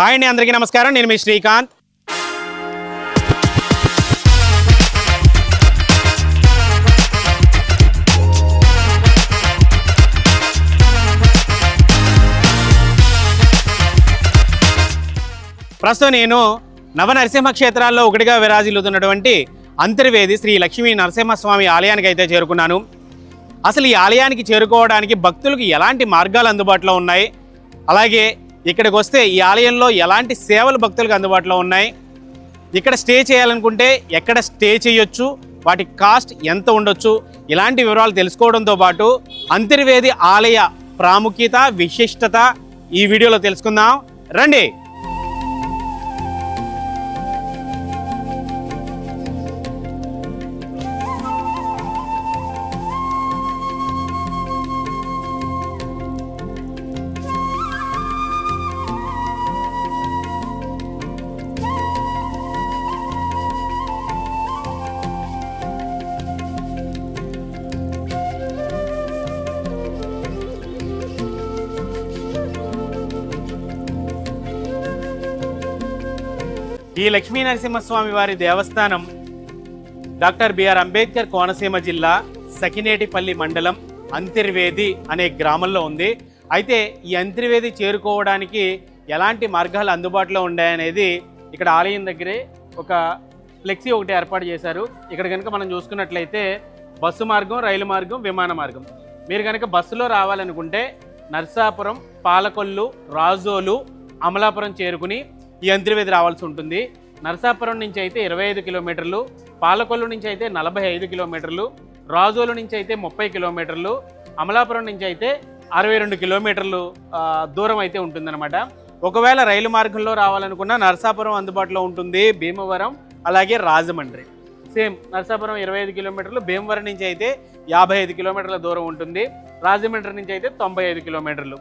Hi అండి, అందరికీ నమస్కారం. నేను మీ శ్రీకాంత్. ప్రస్తుతం నేను నవనరసింహ క్షేత్రాల్లో ఒకటిగా విరాజిల్లుతున్నటువంటి అంతర్వేది శ్రీ లక్ష్మీ నరసింహస్వామి ఆలయానికి అయితే చేరుకున్నాను. అసలు ఈ ఆలయానికి చేరుకోవడానికి భక్తులకు ఎలాంటి మార్గాలు అందుబాటులో ఉన్నాయి, అలాగే ఇక్కడికి వస్తే ఈ ఆలయంలో ఎలాంటి సేవలు భక్తులకు అందుబాటులో ఉన్నాయి, ఇక్కడ స్టే చేయాలనుకుంటే ఎక్కడ స్టే చేయొచ్చు, వాటి కాస్ట్ ఎంత ఉండొచ్చు, ఇలాంటి వివరాలు తెలుసుకోవడంతో పాటు అంతర్వేది ఆలయ ప్రాముఖ్యత విశిష్టత ఈ వీడియోలో తెలుసుకుందాం. రండి. ఈ లక్ష్మీ నరసింహస్వామి వారి దేవస్థానం డాక్టర్ బిఆర్ అంబేద్కర్ కోనసీమ జిల్లా సకినేటిపల్లి మండలం అంతర్వేది అనే గ్రామంలో ఉంది. అయితే ఈ అంతర్వేది చేరుకోవడానికి ఎలాంటి మార్గాలు అందుబాటులో ఉన్నాయనేది ఇక్కడ ఆలయం దగ్గరే ఒక ఫ్లెక్సీ ఒకటి ఏర్పాటు చేశారు. ఇక్కడ కనుక మనం చూసుకున్నట్లయితే బస్సు మార్గం, రైలు మార్గం, విమాన మార్గం. మీరు కనుక బస్సులో రావాలనుకుంటే నర్సాపురం, పాలకొల్లు, రాజోలు, అమలాపురం చేరుకుని ఈ అంతర్వేది రావాల్సి ఉంటుంది. నరసాపురం నుంచి అయితే 25 కిలోమీటర్లు, పాలకొల్లు నుంచి అయితే 45 కిలోమీటర్లు, రాజోలు నుంచి అయితే 30 కిలోమీటర్లు, అమలాపురం నుంచి అయితే 62 కిలోమీటర్లు దూరం అయితే ఉంటుందన్నమాట. ఒకవేళ రైలు మార్గంలో రావాలనుకున్నా నరసాపురం అందుబాటులో ఉంటుంది, భీమవరం అలాగే రాజమండ్రి. సేమ్ నరసాపురం 25 కిలోమీటర్లు, భీమవరం నుంచి అయితే 55 కిలోమీటర్ల దూరం ఉంటుంది, రాజమండ్రి నుంచి అయితే 95 కిలోమీటర్లు.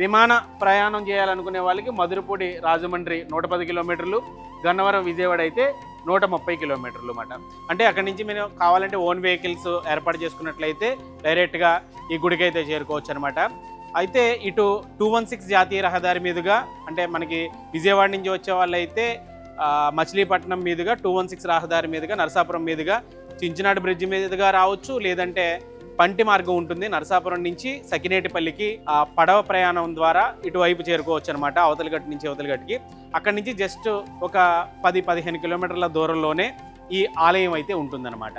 విమాన ప్రయాణం చేయాలనుకునే వాళ్ళకి మధురపూడి రాజమండ్రి 110 కిలోమీటర్లు, గన్నవరం విజయవాడ అయితే 130 కిలోమీటర్లు అన్నమాట. అంటే అక్కడి నుంచి మేము కావాలంటే ఓన్ వెహికల్స్ ఏర్పాటు చేసుకున్నట్లయితే డైరెక్ట్గా ఈ గుడికి అయితే చేరుకోవచ్చు అనమాట. అయితే ఇటు 216 జాతీయ రహదారి మీదుగా, అంటే మనకి విజయవాడ నుంచి వచ్చే వాళ్ళు అయితే మచిలీపట్నం మీదుగా 216 రహదారి మీదుగా నరసాపురం మీదుగా చించినాడు బ్రిడ్జ్ మీదుగా రావచ్చు, లేదంటే పంటి మార్గం ఉంటుంది. నరసాపురం నుంచి సకినేటిపల్లికి పడవ ప్రయాణం ద్వారా ఇటువైపు చేరుకోవచ్చు అనమాట, అవతలగట్టు నుంచి అవతలగట్టుకి. అక్కడి నుంచి జస్ట్ ఒక 10-15 కిలోమీటర్ల దూరంలోనే ఈ ఆలయం అయితే ఉంటుందన్నమాట.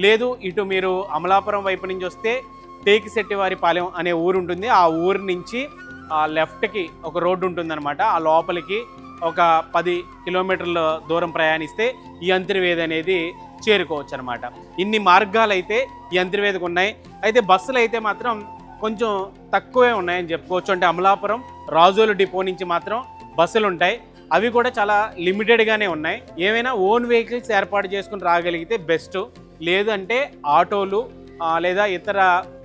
లేదు ఇటు మీరు అమలాపురం వైపు నుంచి వస్తే టేకిశెట్టివారిపాలెం అనే ఊరు ఉంటుంది. ఆ ఊరు నుంచి లెఫ్ట్కి ఒక రోడ్డు ఉంటుందన్నమాట. ఆ లోపలికి ఒక 10 కిలోమీటర్ల దూరం ప్రయాణిస్తే ఈ అంతర్వేది అనేది చేరుకోవచ్చు అనమాట. ఇన్ని మార్గాలు అయితే ఈ అంతర్వేదికి ఉన్నాయి. అయితే బస్సులు అయితే మాత్రం కొంచెం తక్కువే ఉన్నాయని చెప్పుకోవచ్చు. అంటే అమలాపురం, రాజోలు డిపో నుంచి మాత్రం బస్సులు ఉంటాయి, అవి కూడా చాలా లిమిటెడ్గానే ఉన్నాయి. ఏమైనా ఓన్ వెహికల్స్ ఏర్పాటు చేసుకుని రాగలిగితే బెస్ట్. లేదంటే ఆటోలు లేదా ఇతర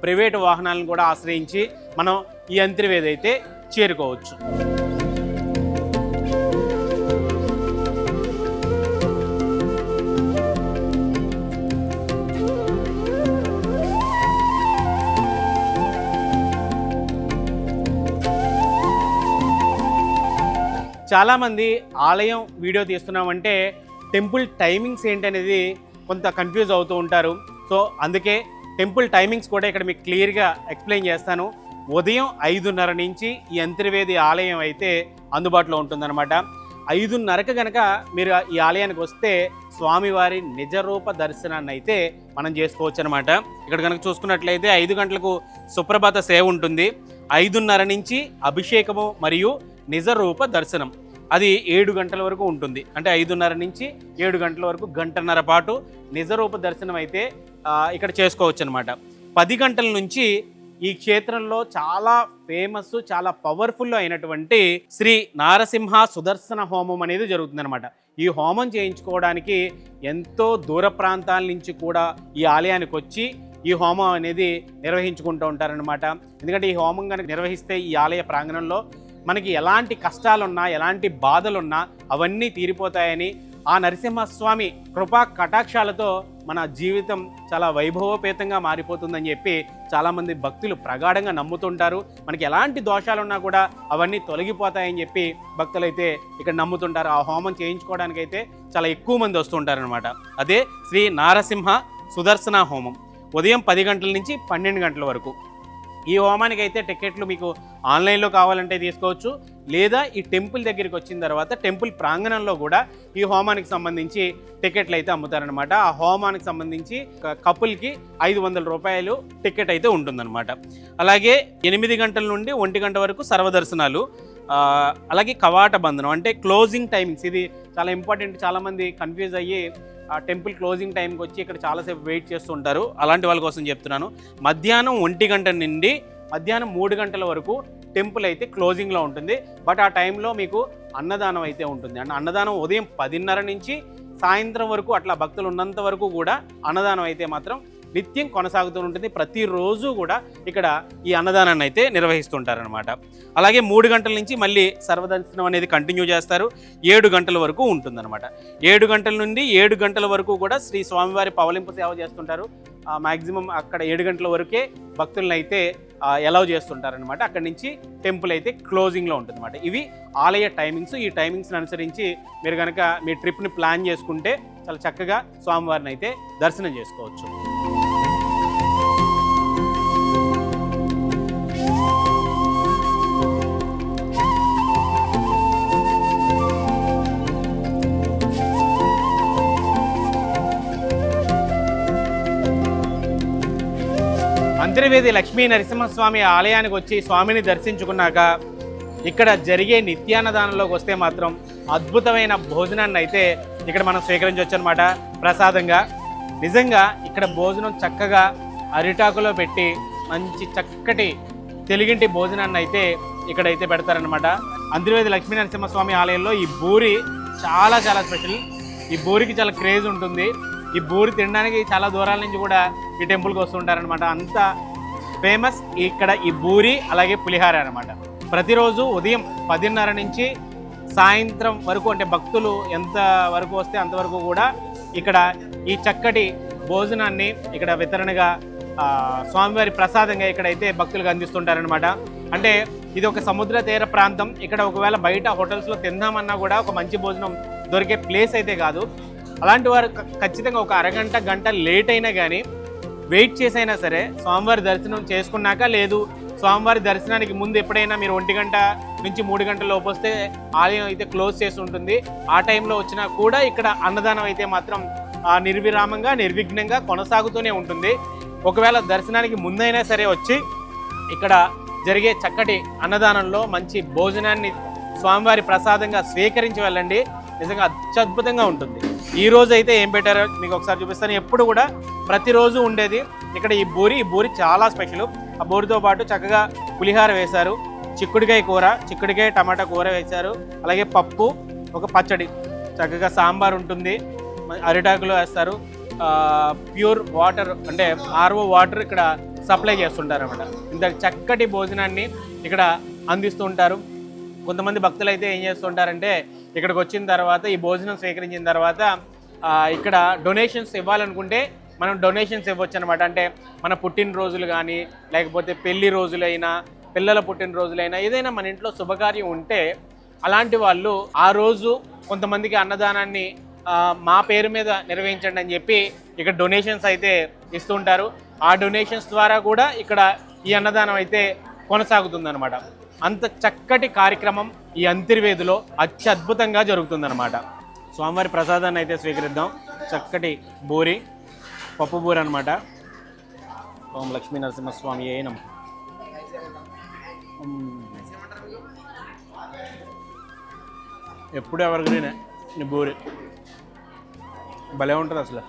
ప్రైవేటు వాహనాలను కూడా ఆశ్రయించి మనం ఈ అంతర్వేది అయితే చేరుకోవచ్చు. చాలామంది ఆలయం వీడియో తీస్తున్నామంటే టెంపుల్ టైమింగ్స్ ఏంటనేది కొంత కన్ఫ్యూజ్ అవుతూ ఉంటారు. సో అందుకే టెంపుల్ టైమింగ్స్ కూడా ఇక్కడ మీకు క్లియర్గా ఎక్స్ప్లెయిన్ చేస్తాను. ఉదయం 5:30 నుంచి ఈ అంతర్వేది ఆలయం అయితే అందుబాటులో ఉంటుందన్నమాట. 5:30కి కనుక మీరు ఈ ఆలయానికి వస్తే స్వామివారి నిజరూప దర్శనాన్ని అయితే మనం చేసుకోవచ్చు అనమాట. ఇక్కడ కనుక చూసుకున్నట్లయితే 5 గంటలకు సుప్రభాత సేవ ఉంటుంది. 5:30 నుంచి అభిషేకము మరియు నిజరూప దర్శనం అది 7 గంటల వరకు ఉంటుంది. అంటే 5:30 నుంచి 7 గంటల వరకు గంటన్నర పాటు నిజరూప దర్శనం అయితే ఇక్కడ చేసుకోవచ్చు అనమాట. 10 గంటల నుంచి ఈ క్షేత్రంలో చాలా ఫేమస్, చాలా పవర్ఫుల్ అయినటువంటి శ్రీ నారసింహ సుదర్శన హోమం అనేది జరుగుతుందన్నమాట. ఈ హోమం చేయించుకోవడానికి ఎంతో దూర ప్రాంతాల నుంచి కూడా ఈ ఆలయానికి వచ్చి ఈ హోమం అనేది నిర్వహించుకుంటూ ఉంటారనమాట. ఎందుకంటే ఈ హోమం కనుక నిర్వహిస్తే ఈ ఆలయ ప్రాంగణంలో మనకి ఎలాంటి కష్టాలున్నా, ఎలాంటి బాధలున్నా అవన్నీ తీరిపోతాయని, ఆ నరసింహస్వామి కృపా కటాక్షాలతో మన జీవితం చాలా వైభవోపేతంగా మారిపోతుందని చెప్పి చాలామంది భక్తులు ప్రగాఢంగా నమ్ముతుంటారు. మనకి ఎలాంటి దోషాలు ఉన్నా కూడా అవన్నీ తొలగిపోతాయని చెప్పి భక్తులు అయితే ఇక్కడ నమ్ముతుంటారు. ఆ హోమం చేయించుకోవడానికైతే చాలా ఎక్కువ మంది వస్తుంటారనమాట. అదే శ్రీ నారసింహ సుదర్శన హోమం. ఉదయం 10 గంటల నుంచి 12 గంటల వరకు. ఈ హోమానికి అయితే టికెట్లు మీకు ఆన్లైన్లో కావాలంటే తీసుకోవచ్చు, లేదా ఈ టెంపుల్ దగ్గరికి వచ్చిన తర్వాత టెంపుల్ ప్రాంగణంలో కూడా ఈ హోమానికి సంబంధించి టికెట్లు అయితే అమ్ముతారనమాట. ఆ హోమానికి సంబంధించి కపుల్కి 500 రూపాయలు టికెట్ అయితే ఉంటుందన్నమాట. అలాగే 8 గంటల నుండి 1 గంట వరకు సర్వదర్శనాలు. అలాగే కవాట బంధనం అంటే క్లోజింగ్ టైమింగ్స్. ఇది చాలా ఇంపార్టెంట్. చాలామంది కన్ఫ్యూజ్ అయ్యి ఆ టెంపుల్ క్లోజింగ్ టైంకి వచ్చి ఇక్కడ చాలాసేపు వెయిట్ చేస్తూ ఉంటారు. అలాంటి వాళ్ళ కోసం చెప్తున్నాను. మధ్యాహ్నం 1 గంట నుండి మధ్యాహ్నం 3 గంటల వరకు టెంపుల్ అయితే క్లోజింగ్లో ఉంటుంది. బట్ ఆ టైంలో మీకు అన్నదానం అయితే ఉంటుంది. అండ్ అన్నదానం ఉదయం 10:30 నుంచి సాయంత్రం వరకు, అట్లా భక్తులు ఉన్నంత వరకు కూడా అన్నదానం అయితే మాత్రం నిత్యం కొనసాగుతూ ఉంటుంది. ప్రతిరోజు కూడా ఇక్కడ ఈ అన్నదానాన్ని అయితే నిర్వహిస్తుంటారనమాట. అలాగే 3 గంటల నుంచి మళ్ళీ సర్వదర్శనం అనేది కంటిన్యూ చేస్తారు. 7 గంటల వరకు ఉంటుందన్నమాట. 7 గంటల నుండి 7 గంటల వరకు కూడా శ్రీ స్వామివారి పవలింపు సేవ చేస్తుంటారు. మ్యాక్సిమం అక్కడ 7 గంటల వరకే భక్తులను అయితే అలౌ చేస్తుంటారనమాట. అక్కడి నుంచి టెంపుల్ అయితే క్లోజింగ్లో ఉంటుందన్నమాట. ఇవి ఆలయ టైమింగ్స్. ఈ టైమింగ్స్ని అనుసరించి మీరు కనుక మీ ట్రిప్ని ప్లాన్ చేసుకుంటే చాలా చక్కగా స్వామివారిని అయితే దర్శనం చేసుకోవచ్చు. అంతర్వేది లక్ష్మీ నరసింహస్వామి ఆలయానికి వచ్చి స్వామిని దర్శించుకున్నాక ఇక్కడ జరిగే నిత్యాన్నదానంలోకి వస్తే మాత్రం అద్భుతమైన భోజనాన్ని అయితే ఇక్కడ మనం స్వీకరించవచ్చు అనమాట ప్రసాదంగా. నిజంగా ఇక్కడ భోజనం చక్కగా అరిటాకులో పెట్టి మంచి చక్కటి తెలుగింటి భోజనాన్ని అయితే ఇక్కడైతే పెడతారనమాట. అంతర్వేది లక్ష్మీ నరసింహస్వామి ఆలయంలో ఈ బూరి చాలా చాలా స్పెషల్. ఈ బూరికి చాలా క్రేజ్ ఉంటుంది. ఈ బూరి తినడానికి చాలా దూరాల నుంచి కూడా ఈ టెంపుల్కి వస్తుంటారనమాట. అంత ఫేమస్ ఇక్కడ ఈ బూరి, అలాగే పులిహార అనమాట. ప్రతిరోజు ఉదయం 10:30 నుంచి సాయంత్రం వరకు, అంటే భక్తులు ఎంత వరకు వస్తే అంతవరకు కూడా ఇక్కడ ఈ చక్కటి భోజనాన్ని ఇక్కడ వితరణగా స్వామివారి ప్రసాదంగా ఇక్కడైతే భక్తులకు అందిస్తుంటారనమాట. అంటే ఇది ఒక సముద్ర తీర ప్రాంతం. ఇక్కడ ఒకవేళ బయట హోటల్స్లో తిందామన్నా కూడా ఒక మంచి భోజనం దొరికే ప్లేస్ అయితే కాదు. అలాంటి వారు ఖచ్చితంగా ఒక అరగంట గంట లేట్ అయినా కానీ వెయిట్ చేసైనా సరే స్వామివారి దర్శనం చేసుకున్నాక, లేదు స్వామివారి దర్శనానికి ముందు ఎప్పుడైనా మీరు 1 గంట నుంచి 3 గంటల లోపు వస్తే ఆలయం అయితే క్లోజ్ చేసి ఉంటుంది. ఆ టైంలో వచ్చినా కూడా ఇక్కడ అన్నదానం అయితే మాత్రం నిర్విరామంగా నిర్విఘ్నంగా కొనసాగుతూనే ఉంటుంది. ఒకవేళ దర్శనానికి ముందైనా సరే వచ్చి ఇక్కడ జరిగే చక్కటి అన్నదానంలో మంచి భోజనాన్ని స్వామివారి ప్రసాదంగా స్వీకరించి వెళ్ళండి. నిజంగా అత్యద్భుతంగా ఉంటుంది. ఈ రోజు అయితే ఏం పెట్టారో మీకు ఒకసారి చూపిస్తాను. ఎప్పుడు కూడా ప్రతిరోజు ఉండేది ఇక్కడ ఈ బూరి చాలా స్పెషల్. ఆ బూరితో పాటు చక్కగా పులిహార వేశారు, చిక్కుడుకాయ కూర, చిక్కుడుకాయ టమాటా కూర వేశారు, అలాగే పప్పు, ఒక పచ్చడి, చక్కగా సాంబార్ ఉంటుంది, అరిటాకులు వేస్తారు, ప్యూర్ వాటర్ అంటే ఆర్ఓ వాటర్ ఇక్కడ సప్లై చేస్తుంటారు అన్నమాట. ఇంత చక్కటి భోజనాన్ని ఇక్కడ అందిస్తూ ఉంటారు. కొంతమంది భక్తులు అయితే ఏం చేస్తుంటారంటే ఇక్కడికి వచ్చిన తర్వాత ఈ భోజనం స్వీకరించిన తర్వాత ఇక్కడ డొనేషన్స్ ఇవ్వాలనుకుంటే మనం డొనేషన్స్ ఇవ్వచ్చు అనమాట. అంటే మన పుట్టినరోజులు కానీ, లేకపోతే పెళ్లి రోజులైనా, పిల్లల పుట్టినరోజులైనా, ఏదైనా మన ఇంట్లో శుభకార్యం ఉంటే అలాంటి వాళ్ళు ఆ రోజు కొంతమందికి అన్నదానాన్ని మా పేరు మీద నిర్వహించండి అని చెప్పి ఇక్కడ డొనేషన్స్ అయితే ఇస్తుంటారు. ఆ డొనేషన్స్ ద్వారా కూడా ఇక్కడ ఈ అన్నదానం అయితే కొనసాగుతుందన్నమాట. అంత చక్కటి కార్యక్రమం ఈ అంతర్వేదిలో అత్యద్భుతంగా జరుగుతుందన్నమాట. స్వామివారి ప్రసాదాన్ని అయితే స్వీకరిద్దాం. చక్కటి బూరి, పప్పు బూరి అనమాట. ఓం లక్ష్మీ నరసింహస్వామి ఏ నమః. ఎప్పుడు ఎవరిగ్రీనే ఈ బూరి భలే ఉంటుంది అసలు.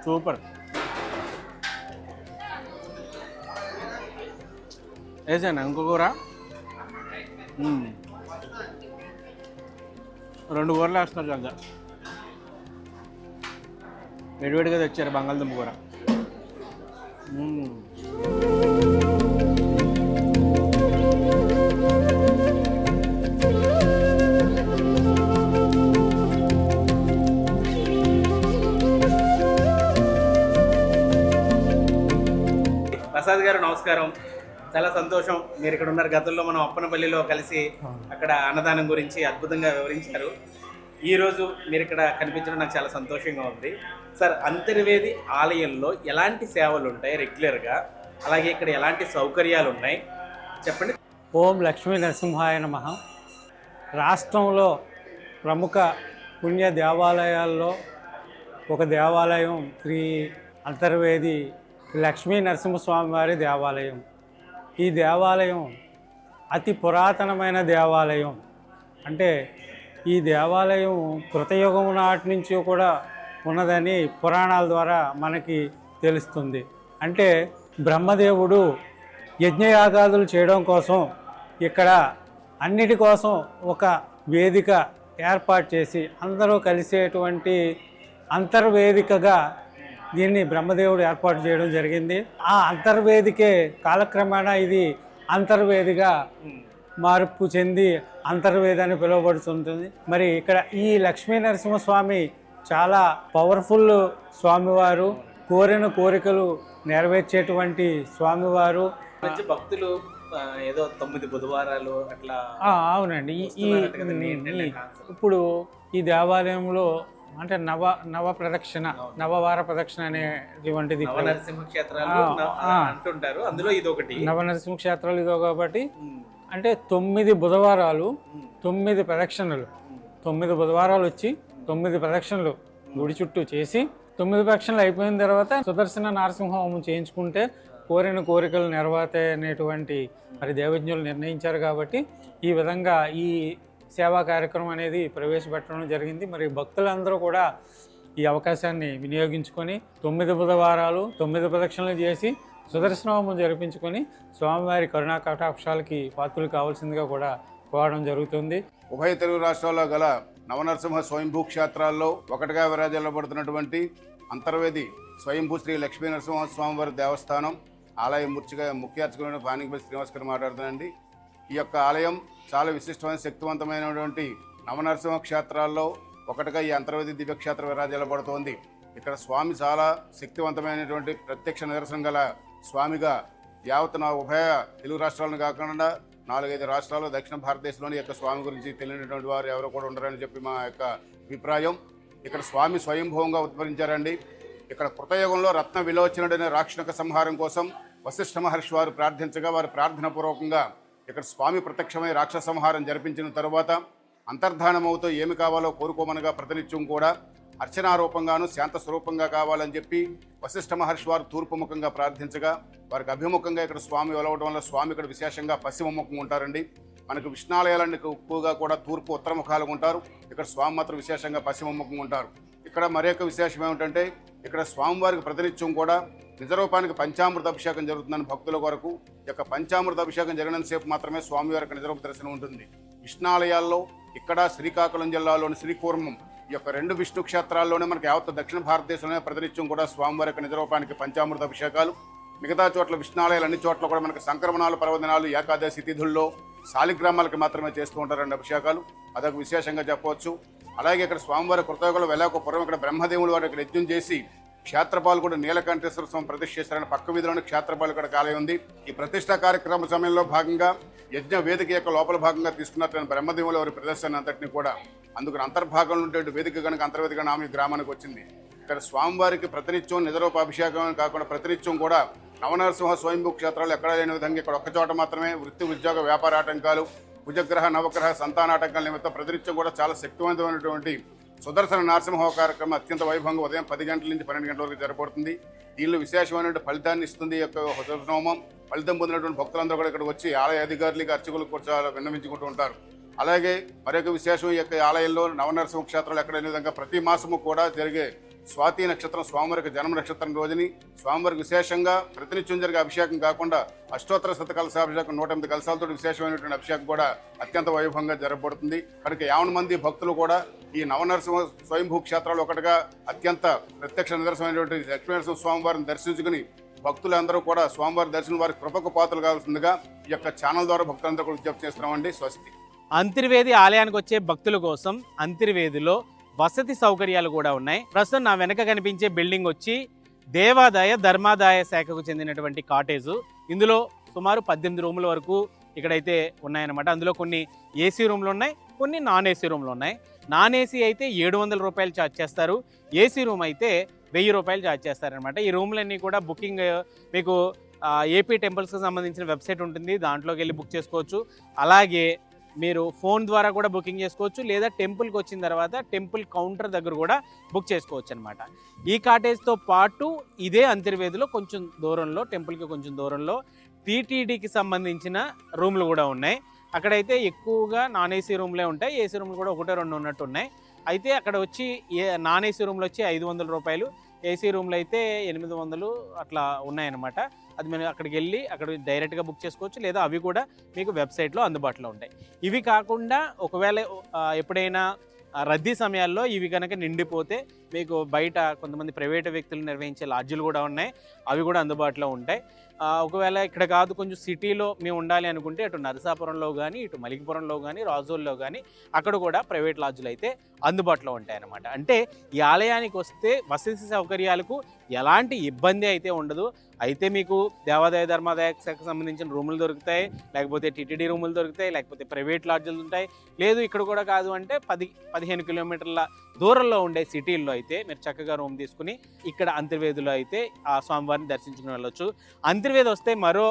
సూపర్. వేసాను ఇంకో కూర, 2 కూరలు వేస్తున్నారు చక్కగా. వేడివేడిగా తెచ్చారు బంగాళదుంప కూర. ప్రసాద్ గారు నమస్కారం. చాలా సంతోషం మీరు ఇక్కడ ఉన్నారు. గతంలో మనం అప్పనపల్లిలో కలిసి అక్కడ అన్నదానం గురించి అద్భుతంగా వివరించారు. ఈరోజు మీరు ఇక్కడ కనిపించడం నాకు చాలా సంతోషంగా ఉంది. సార్, అంతర్వేది ఆలయంలో ఎలాంటి సేవలు ఉంటాయి రెగ్యులర్గా, అలాగే ఇక్కడ ఎలాంటి సౌకర్యాలు ఉన్నాయి చెప్పండి. ఓం లక్ష్మీ నరసింహాయ నమః. రాష్ట్రంలో ప్రముఖ పుణ్య దేవాలయాల్లో ఒక దేవాలయం శ్రీ అంతర్వేది లక్ష్మీ నరసింహస్వామి వారి దేవాలయం. ఈ దేవాలయం అతి పురాతనమైన దేవాలయం. అంటే ఈ దేవాలయం కృతయుగం నాటి నుంచి కూడా ఉన్నదని పురాణాల ద్వారా మనకి తెలుస్తుంది. అంటే బ్రహ్మదేవుడు యజ్ఞయాగాదులు చేయడం కోసం ఇక్కడ అన్నిటి కోసం ఒక వేదిక ఏర్పాటు చేసి అందరూ కలిసేటువంటి అంతర్వేదికగా దీన్ని బ్రహ్మదేవుడు ఏర్పాటు చేయడం జరిగింది. ఆ అంతర్వేదికే కాలక్రమేణా ఇది అంతర్వేదిగా మార్పు చెంది అంతర్వేది అని పిలువబడుతుంటుంది. మరి ఇక్కడ ఈ లక్ష్మీ నరసింహస్వామి చాలా పవర్ఫుల్ స్వామివారు, కోరిన కోరికలు నెరవేర్చేటువంటి స్వామివారు. భక్తులు ఏదో 9 బుధవారాలు అట్లా. అవునండి. ఇప్పుడు ఈ దేవాలయంలో అంటే నవ ప్రదక్షిణ, నవవార ప్రదక్షిణ అనేటువంటిది నవనరసింహ క్షేత్రాలు అంటుంటారు. అందులో ఇది ఒకటి. నవనరసింహ క్షేత్రాలు ఇదో కాబట్టి అంటే 9 బుధవారాలు 9 ప్రదక్షిణలు. 9 బుధవారాలు వచ్చి 9 ప్రదక్షిణలు గుడి చుట్టూ చేసి 9 ప్రదక్షిణలు అయిపోయిన తర్వాత సుదర్శన నరసింహ హోమం చేయించుకుంటే కోరిన కోరికలు నెరవేరుతాయి అనేటువంటి మరి దేవజ్ఞులు నిర్ణయించారు. కాబట్టి ఈ విధంగా ఈ సేవా కార్యక్రమం అనేది ప్రవేశపెట్టడం జరిగింది. మరి భక్తులందరూ కూడా ఈ అవకాశాన్ని వినియోగించుకొని 9 బుధవారాలు 9 ప్రదక్షిణలు చేసి సుదర్శన హోమం జరిపించుకొని స్వామివారి కరుణా కటాక్షాలకి పాత్రలు కావాల్సిందిగా కూడా కోరడం జరుగుతుంది. ఉభయ తెలుగు రాష్ట్రాల్లో గల నవనరసింహ స్వయంభూ క్షేత్రాల్లో ఒకటిగా విరాజిల్లబడుతున్నటువంటి అంతర్వేది స్వయంభూ శ్రీ లక్ష్మీ నరసింహ స్వామివారి దేవస్థానం ఆలయ ముఖ్య అర్చకులైన పానికపల్లి శ్రీనివాస్ గారు మాట్లాడుతానండి. ఈ యొక్క ఆలయం చాలా విశిష్టమైన శక్తివంతమైనటువంటి నవనరసింహ క్షేత్రాల్లో ఒకటిగా ఈ అంతర్వేది దివ్యక్షేత్రం విరాజిల్లబడుతోంది. ఇక్కడ స్వామి చాలా శక్తివంతమైనటువంటి ప్రత్యక్ష నిదర్శనం గల స్వామిగా యావత్ ఉభయ తెలుగు రాష్ట్రాలను కాకుండా 4-5 రాష్ట్రాలు దక్షిణ భారతదేశంలోని యొక్క స్వామి గురించి తెలియనటువంటి వారు ఎవరు కూడా ఉండరని చెప్పి మా యొక్క అభిప్రాయం. ఇక్కడ స్వామి స్వయంభూవంగా ఉద్భవించారండి. ఇక్కడ కృతయుగంలో రత్న విలోచనుడైన రాక్షణ సంహారం కోసం వశిష్ఠ మహర్షి వారు ప్రార్థించగా వారి ప్రార్థన పూర్వకంగా ఇక్కడ స్వామి ప్రత్యక్షమై రాక్షస సంహారం జరిపించిన తరువాత అంతర్ధానమవుతూ ఏమి కావాలో కోరుకోమనగా ప్రతినిత్యం కూడా అర్చనారూపంగాను శాంత స్వరూపంగా కావాలని చెప్పి వశిష్ఠ మహర్షి వారు తూర్పుముఖంగా ప్రార్థించగా వారికి అభిముఖంగా ఇక్కడ స్వామి వెలవడం వల్ల స్వామి ఇక్కడ విశేషంగా పశ్చిమముఖంగా ఉంటారండి. మనకు విష్ణాలయాలన్నీ ఎక్కువగా కూడా తూర్పు ఉత్తరముఖాలుగా ఉంటారు. ఇక్కడ స్వామి మాత్రం విశేషంగా పశ్చిమముఖంగా ఉంటారు. ఇక్కడ మరొక విశేషం ఏమిటంటే ఇక్కడ స్వామివారికి ప్రతినిత్యం కూడా నిజరూపానికి పంచామృత అభిషేకం జరుగుతుందని భక్తుల కొరకు యొక్క పంచామృత అభిషేకం జరిగినంతసేపు మాత్రమే స్వామివారికి నిజరూప దర్శనం ఉంటుంది. విష్ణాలయాల్లో ఇక్కడ శ్రీకాకుళం జిల్లాలోని శ్రీకూర్మం ఈ యొక్క 2 విష్ణు క్షేత్రాల్లోనే మనకి యావత్ దక్షిణ భారతదేశంలోనే ప్రతినిత్యం కూడా స్వామివారి యొక్క నిజరూపానికి పంచామృత అభిషేకాలు. మిగతా చోట్ల విష్ణాలయాలు అన్ని చోట్ల కూడా మనకి సంక్రమణాలు, పర్వదినాలు, ఏకాదశి తిథుల్లో శాలిగ్రామాలకి మాత్రమే చేస్తూ ఉంటారండి అభిషేకాలు. అదొక విశేషంగా చెప్పవచ్చు. అలాగే ఇక్కడ స్వామివారి కృతయుగంలో వెళ్ళక పూర్వం ఇక్కడ బ్రహ్మదేవులు వారు ఇక్కడ యజ్ఞం చేసి క్షేత్రపాలు కూడా నీలకంఠేశ్వర స్వామి ప్రతిష్ఠ చేస్తారని పక్క వీధిలోని క్షేత్రపాలు ఇక్కడ ఆలయం ఉంది. ఈ ప్రతిష్ఠా కార్యక్రమ సమయంలో భాగంగా యజ్ఞ వేదిక యొక్క లోపల భాగంగా తీసుకున్నట్టు బ్రహ్మదేవుల వారి ప్రదర్శన అంతటిని కూడా అందుకని అంతర్భాగంలో ఉండే వేదిక కనుక అంతర్వేదిక నామ గ్రామానికి వచ్చింది. ఇక్కడ స్వామివారికి ప్రతినిత్యం నిజరూప అభిషేకం కాకుండా ప్రతినిత్యం కూడా నవనరసింహ స్వయంభూ క్షేత్రాలు ఎక్కడా లేని విధంగా ఇక్కడ ఒక్కచోట మాత్రమే వృత్తి, ఉద్యోగ, వ్యాపార ఆటంకాలు, కుజగ్రహ, నవగ్రహ, సంతాన ఆటంకాల నిమిత్తం ప్రతినిత్యం కూడా చాలా శక్తివంతమైనటువంటి సుదర్శన నరసింహ కార్యక్రమం అత్యంత వైభవంగా ఉదయం 10 గంటల నుంచి 12 గంటల వరకు జరపడుతుంది. దీనిలో విశేషమైనటువంటి ఫలితాన్ని ఇస్తుంది ఈ యొక్క సుదర్శన హోమం. ఫలితం పొందినటువంటి భక్తులందరూ కూడా ఇక్కడికి వచ్చి ఆలయ అధికారులకి, అర్చకులకు కూడా చాలా విన్నవించుకుంటూ ఉంటారు. అలాగే మరొక విశేషం ఈ యొక్క ఆలయంలో నవనరసింహ క్షేత్రాలు ఎక్కడైన విధంగా ప్రతి మాసము కూడా జరిగే స్వాతి నక్షత్రం స్వామివారికి జన్మ నక్షత్రం రోజుని స్వామివారికి విశేషంగా ప్రతినిత్యం జరిగే అభిషేకం కాకుండా అష్టోత్తర శత కలశాభిషేకం 108 కలశాలతో విశేషమైనటువంటి అభిషేకం కూడా అత్యంత వైభవంగా జరగబడుతుంది. కనుక 50 మంది భక్తులు కూడా ఈ నవనరసింహ స్వయంభూ క్షేత్రాలు ఒకటిగా అత్యంత ప్రత్యక్ష నిదర్శనమైనటువంటి లక్ష్మీనరసింహ స్వామివారిని దర్శించుకుని భక్తులందరూ కూడా స్వామివారి దర్శనం వారికి కృపకు పాత్రలు కావాల్సిందిగా ఈ యొక్క ఛానల్ ద్వారా భక్తులందరూ కూడా విజ్ఞప్తి చేస్తున్నామండి. స్వస్తి. అంతర్వేది ఆలయానికి వచ్చే భక్తుల కోసం అంతర్వేదిలో వసతి సౌకర్యాలు కూడా ఉన్నాయి. ప్రస్తుతం నా వెనక కనిపించే బిల్డింగ్ వచ్చి దేవాదాయ ధర్మాదాయ శాఖకు చెందినటువంటి కాటేజు. ఇందులో సుమారు 18 రూముల వరకు ఇక్కడైతే ఉన్నాయన్నమాట. అందులో కొన్ని ఏసీ రూమ్లు ఉన్నాయి, కొన్ని నాన్ ఏసీ రూమ్లు ఉన్నాయి. నాన్ ఏసీ అయితే 700 రూపాయలు ఛార్జ్ చేస్తారు, ఏసీ రూమ్ అయితే 1000 రూపాయలు ఛార్జ్ చేస్తారనమాట. ఈ రూమ్లన్నీ కూడా బుకింగ్ మీకు ఏపీ టెంపుల్స్కి సంబంధించిన వెబ్సైట్ ఉంటుంది, దాంట్లోకి వెళ్ళి బుక్ చేసుకోవచ్చు. అలాగే మీరు ఫోన్ ద్వారా కూడా బుకింగ్ చేసుకోవచ్చు, లేదా టెంపుల్కి వచ్చిన తర్వాత టెంపుల్ కౌంటర్ దగ్గర కూడా బుక్ చేసుకోవచ్చు అనమాట. ఈ కాటేజ్తో పాటు ఇదే అంతర్వేదిలో కొంచెం దూరంలో, టెంపుల్కి కొంచెం దూరంలో టీటీడీకి సంబంధించిన రూమ్లు కూడా ఉన్నాయి. అక్కడైతే ఎక్కువగా నాన్ ఏసీ రూమ్లే ఉంటాయి, ఏసీ రూమ్లు కూడా 1-2 ఉన్నట్టు ఉన్నాయి. అయితే అక్కడ వచ్చి నాన్ ఏసీ రూమ్లు వచ్చి 500 రూపాయలు, ఏసీ రూమ్లు అయితే 800 అట్లా ఉన్నాయన్నమాట. అది మీరు అక్కడికి వెళ్ళి అక్కడ డైరెక్ట్గా బుక్ చేసుకోవచ్చు, లేదా అవి కూడా మీకు వెబ్సైట్లో అందుబాటులో ఉంటాయి. ఇవి కాకుండా ఒకవేళ ఎప్పుడైనా రద్దీ సమయాల్లో ఇవి కనుక నిండిపోతే మీకు బయట కొంతమంది ప్రైవేటు వ్యక్తులు నిర్వహించే లాడ్జీలు కూడా ఉన్నాయి, అవి కూడా అందుబాటులో ఉంటాయి. ఒకవేళ ఇక్కడ కాదు కొంచెం సిటీలో మేము ఉండాలి అనుకుంటే అటు నరసాపురంలో కానీ, ఇటు మలికిపురంలో కానీ, రాజోల్లో కానీ అక్కడ కూడా ప్రైవేట్ లాడ్జులు అయితే అందుబాటులో ఉంటాయన్నమాట. అంటే ఈ ఆలయానికి వస్తే వసతి సౌకర్యాలకు ఎలాంటి ఇబ్బంది అయితే ఉండదు. అయితే మీకు దేవాదాయ ధర్మాదాయ శాఖకు సంబంధించిన రూములు దొరుకుతాయి, లేకపోతే టీటీడీ రూములు దొరుకుతాయి, లేకపోతే ప్రైవేట్ లాడ్జులు ఉంటాయి. లేదు ఇక్కడ కూడా కాదు అంటే 10-15 కిలోమీటర్ల దూరంలో ఉండే సిటీల్లో అయితే మీరు చక్కగా రూమ్ తీసుకుని ఇక్కడ అంతర్వేదిలో అయితే ఆ స్వామివారిని దర్శించుకుని వెళ్ళొచ్చు. అంతర్వేది వస్తే మరో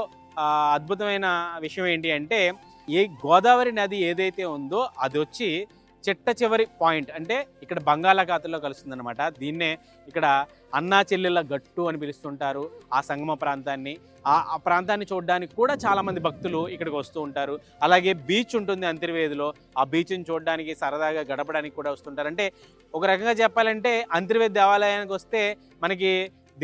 అద్భుతమైన విషయం ఏంటి అంటే, ఈ గోదావరి నది ఏదైతే ఉందో అది వచ్చి చిట్ట చివరి పాయింట్, అంటే ఇక్కడ బంగాళాఖాతంలో కలుస్తుంది అనమాట. దీన్నే ఇక్కడ అన్నా చెల్లెళ్ళ గట్టు అని పిలుస్తుంటారు ఆ సంగమ ప్రాంతాన్ని. ఆ ప్రాంతాన్ని చూడడానికి కూడా చాలామంది భక్తులు ఇక్కడికి వస్తూ ఉంటారు. అలాగే బీచ్ ఉంటుంది అంతర్వేదిలో, ఆ బీచ్ని చూడడానికి సరదాగా గడపడానికి కూడా వస్తుంటారు. అంటే ఒక రకంగా చెప్పాలంటే అంతర్వేది దేవాలయానికి వస్తే మనకి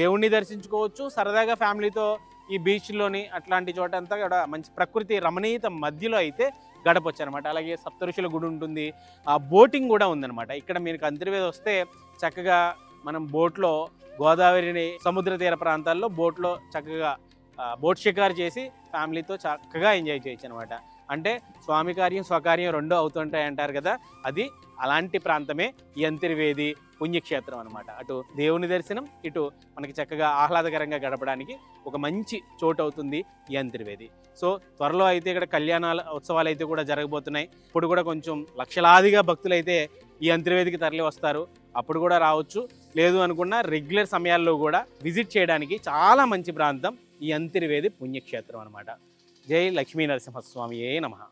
దేవుణ్ణి దర్శించుకోవచ్చు, సరదాగా ఫ్యామిలీతో ఈ బీచ్లోని అట్లాంటి చోట అంతా కూడా మంచి ప్రకృతి రమణీయత మధ్యలో అయితే గడపొచ్చు అనమాట. అలాగే సప్తఋషుల గుడి ఉంటుంది, బోటింగ్ కూడా ఉందన్నమాట. ఇక్కడ మీకు అంతర్వేది వస్తే చక్కగా మనం బోట్లో గోదావరిని సముద్ర తీర ప్రాంతాల్లో బోట్లో చక్కగా బోట్ షికారు చేసి ఫ్యామిలీతో చక్కగా ఎంజాయ్ చేయొచ్చు అనమాట. అంటే స్వామి కార్యం స్వకార్యం రెండూ అవుతుంటాయి అంటారు కదా, అది అలాంటి ప్రాంతమే ఈ అంతర్వేది పుణ్యక్షేత్రం అనమాట. అటు దేవుని దర్శనం, ఇటు మనకి చక్కగా ఆహ్లాదకరంగా గడపడానికి ఒక మంచి చోటు అవుతుంది ఈ అంతర్వేది. సో త్వరలో అయితే ఇక్కడ కళ్యాణాల ఉత్సవాలు అయితే కూడా జరగబోతున్నాయి. ఇప్పుడు కూడా కొంచెం లక్షలాదిగా భక్తులు అయితే ఈ అంతర్వేదికి తరలి వస్తారు, అప్పుడు కూడా రావచ్చు. లేదు అనుకున్న రెగ్యులర్ సమయాల్లో కూడా విజిట్ చేయడానికి చాలా మంచి ప్రాంతం ఈ అంతర్వేది పుణ్యక్షేత్రం అనమాట. జై లక్ష్మీ నరసింహస్వామియే నమః.